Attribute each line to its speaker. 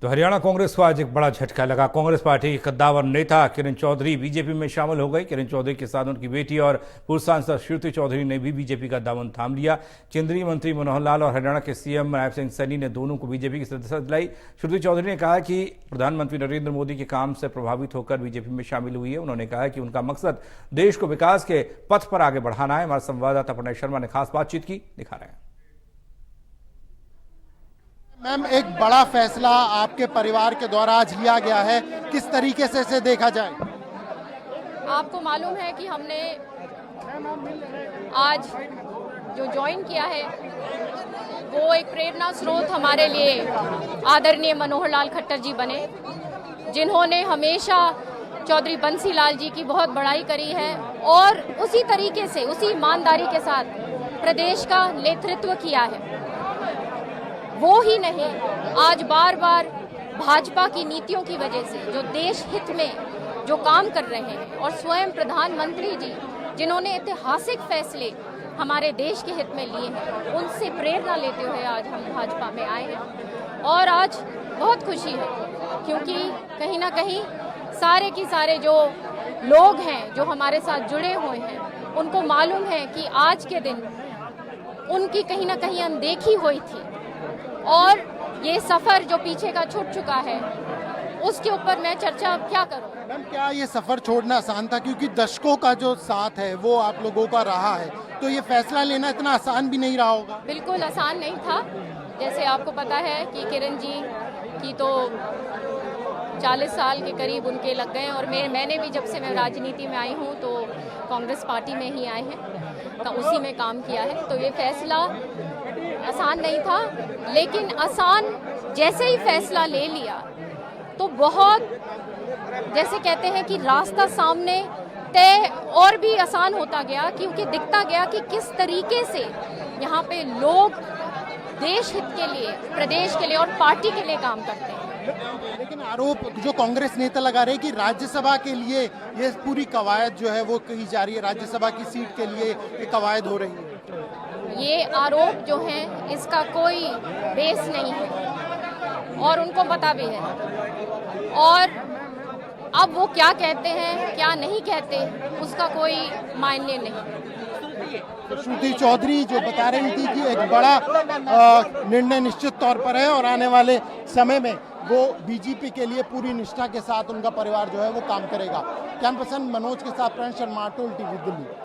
Speaker 1: तो हरियाणा कांग्रेस को आज एक बड़ा झटका लगा। कांग्रेस पार्टी की कद्दावर नेता किरण चौधरी बीजेपी में शामिल हो गई। किरण चौधरी के साथ उनकी बेटी और पूर्व सांसद श्रुति चौधरी ने भी बीजेपी का दामन थाम लिया। केंद्रीय मंत्री मनोहर लाल और हरियाणा के सीएम नायब सिंह सैनी ने दोनों को बीजेपी की सदस्यता दिलाई। श्रुति चौधरी ने कहा कि प्रधानमंत्री नरेंद्र मोदी के काम से प्रभावित होकर बीजेपी में शामिल हुई है। उन्होंने कहा कि उनका मकसद देश को विकास के पथ पर आगे बढ़ाना है। हमारे संवाददाता प्रणय शर्मा ने खास बातचीत की, दिखा रहे हैं।
Speaker 2: मैम, एक बड़ा फैसला आपके परिवार के द्वारा आज लिया गया है, किस तरीके से इसे देखा जाए?
Speaker 3: आपको मालूम है कि हमने आज जो ज्वाइन किया है वो एक प्रेरणा स्रोत हमारे लिए आदरणीय मनोहर लाल खट्टर जी बने, जिन्होंने हमेशा चौधरी बंसी लाल जी की बहुत बड़ाई करी है और उसी तरीके से, उसी ईमानदारी के साथ प्रदेश का नेतृत्व किया है। वो ही नहीं, आज बार बार भाजपा की नीतियों की वजह से जो देश हित में जो काम कर रहे हैं और स्वयं प्रधानमंत्री जी जिन्होंने ऐतिहासिक फैसले हमारे देश के हित में लिए हैं, उनसे प्रेरणा लेते हुए आज हम भाजपा में आए हैं। और आज बहुत खुशी है क्योंकि कहीं ना कहीं सारे की सारे जो लोग हैं जो हमारे साथ जुड़े हुए हैं, उनको मालूम है कि आज के दिन उनकी कहीं ना कहीं अनदेखी हुई थी और ये सफर जो पीछे का छूट चुका है उसके ऊपर मैं चर्चा क्या करूं।
Speaker 2: मैम, क्या ये सफर छोड़ना आसान था? क्योंकि दशकों का जो साथ है वो आप लोगों का रहा है, तो ये फैसला लेना इतना आसान भी नहीं रहा होगा।
Speaker 3: बिल्कुल आसान नहीं था। जैसे आपको पता है कि किरण जी की तो 40 साल के करीब उनके लग गए और मैंने भी जब से मैं राजनीति में आई हूँ तो कांग्रेस पार्टी में ही आए हैं, तो उसी में काम किया है। तो ये फैसला आसान नहीं था, लेकिन आसान जैसे ही फैसला ले लिया तो बहुत, जैसे कहते हैं कि रास्ता सामने तय और भी आसान होता गया, क्योंकि दिखता गया कि किस तरीके से यहाँ पे लोग देश हित के लिए, प्रदेश के लिए और पार्टी के लिए काम करते हैं।
Speaker 2: लेकिन आरोप जो कांग्रेस नेता लगा रहे हैं कि राज्यसभा के लिए ये पूरी कवायद जो है वो की जा रही है, राज्यसभा की सीट के लिए ये कवायद हो रही है।
Speaker 3: ये आरोप जो है इसका कोई बेस नहीं है और उनको पता भी है। और अब वो क्या कहते हैं क्या नहीं कहते उसका कोई मायने नहीं।
Speaker 2: श्रुति चौधरी जो बता रही थी कि एक बड़ा निर्णय निश्चित तौर पर है और आने वाले समय में वो बीजेपी के लिए पूरी निष्ठा के साथ उनका परिवार जो है वो काम करेगा। कैमरा पर्सन मनोज के साथ प्रणय शर्मा, टोल टीवी, दिल्ली।